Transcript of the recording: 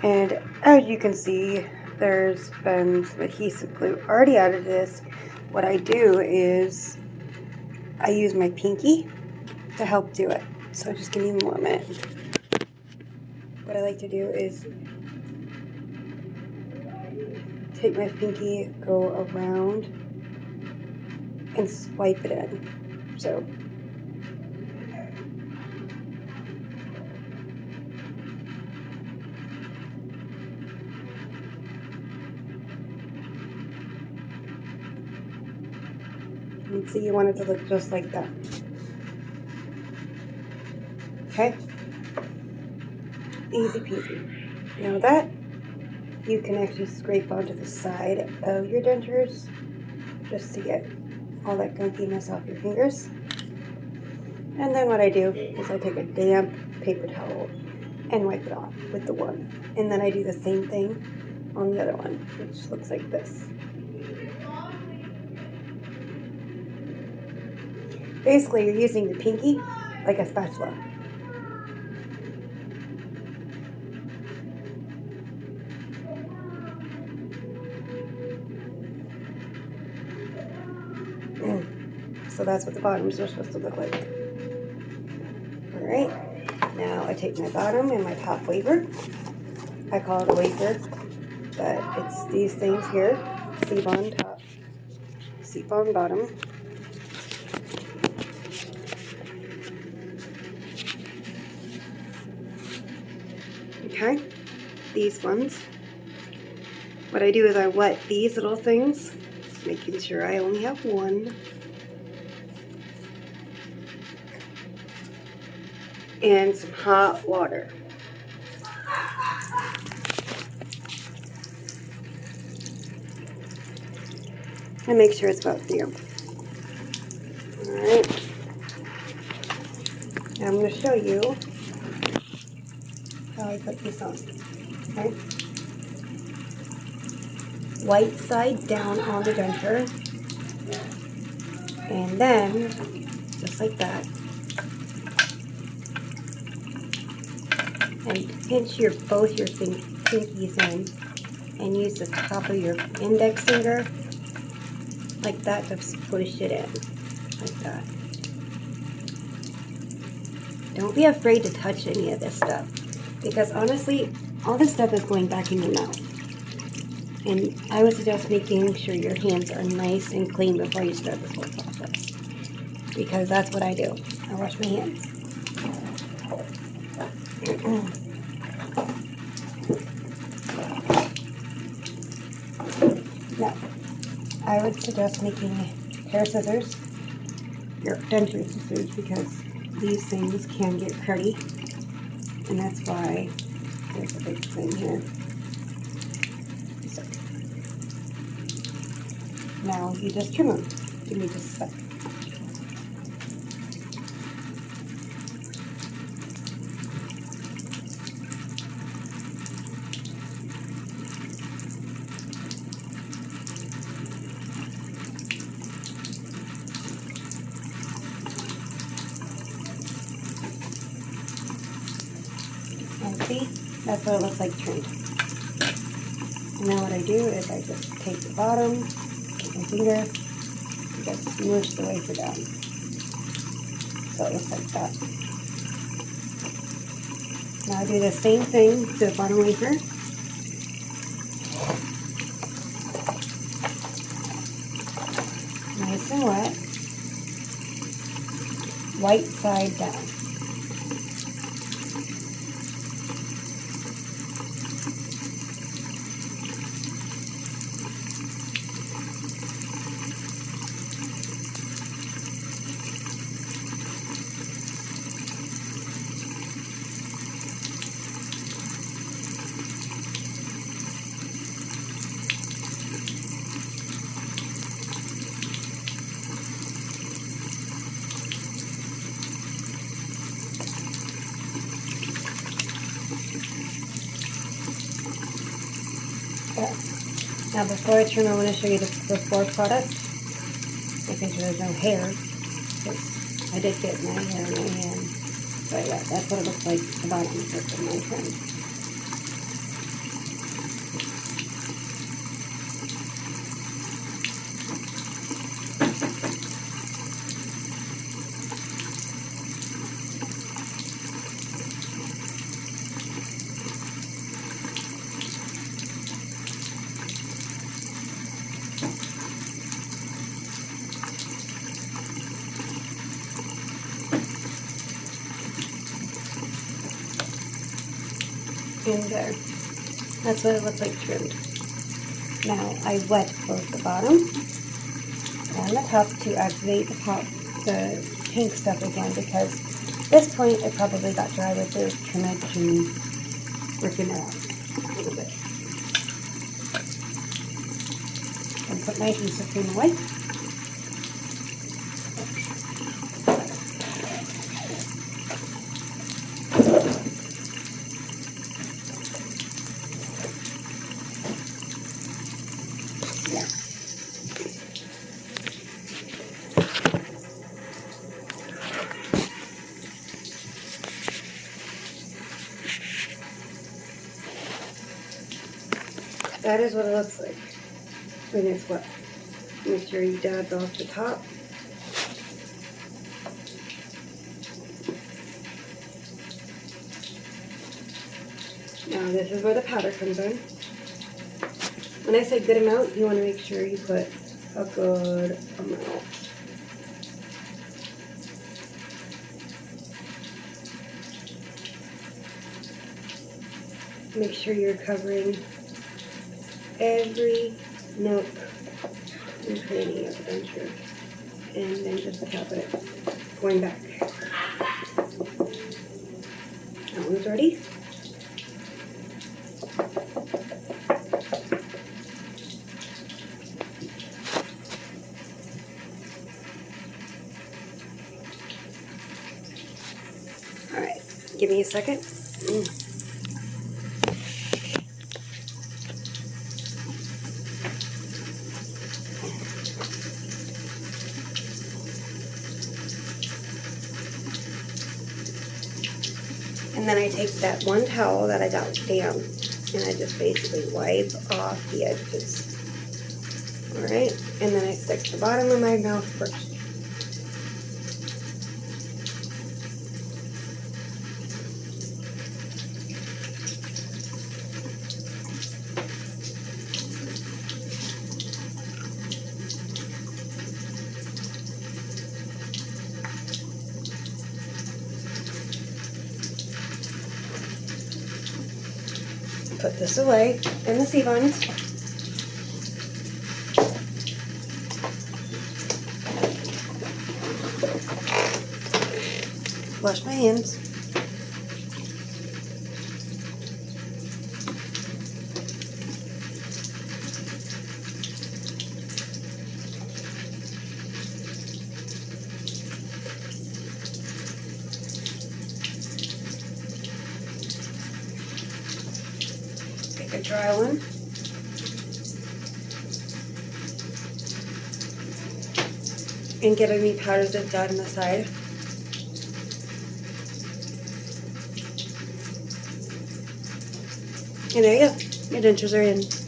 And as you can see, there's been some adhesive glue already out of this. What I do is I use my pinky to help do it. So just give me a moment. What I like to do is take my pinky, go around, and swipe it in. So and see, you want it to look just like that. Okay? Easy peasy. Now that you can actually scrape onto the side of your dentures just to get all that gunkiness off your fingers. And then what I do is I take a damp paper towel and wipe it off with the one. And then I do the same thing on the other one, which looks like this. Basically, you're using your pinky like a spatula. So that's what the bottoms are supposed to look like. Alright, now I take my bottom and my top wafer. I call it a wafer, but it's these things here. Seep-on top, seep-on bottom. Okay, these ones. What I do is I wet these little things, making sure I only have one. And some hot water. And make sure it's about damp. Alright. Now I'm going to show you how I put this on. Okay. White side down on the denture. And then, just like that. And pinch both your pinkies in and use the top of your index finger like that to push it in, like that. Don't be afraid to touch any of this stuff, because honestly, all this stuff is going back in your mouth. And I would suggest making sure your hands are nice and clean before you start this whole process, because that's what I do. I wash my hands. Now, I would suggest making a pair of scissors, your denture scissors, because these things can get cruddy, and that's why there's a big thing here. So, now you just trim them. Give me just a sec. And see, that's what it looks like trimmed. And now what I do is I just take the bottom, take my finger, and just smush the wafer down. So it looks like that. Now I do the same thing to the bottom wafer. Nice and wet. White side down. Now before I trim, I want to show you the before product, making sure there's no hair, because I did get my hair in my hand. But yeah, that's what it looks like, the bottom of my trim. in there. That's what it looks like trimmed. Now I wet both the bottom and the top to activate the pink stuff again, because at this point it probably got dry with the trimmage and ripping it out a little bit. And put my adhesive cream away. That is what it looks like when it's wet. Make sure you dab off the top. Now this is where the powder comes in. When I say good amount, you want to make sure you put a good amount. Make sure you're covering every nook and cranny of the denture, and then just tap it, going back. That one's ready. All right, give me a second. And then I take that one towel that I got damp and I just basically wipe off the edges. Alright, and then I stick the bottom of my mouth first. Put this away in the C-buns. Wash my hands. Take a dry one. And get any powders that's out on the side. And there you go. Your dentures are in.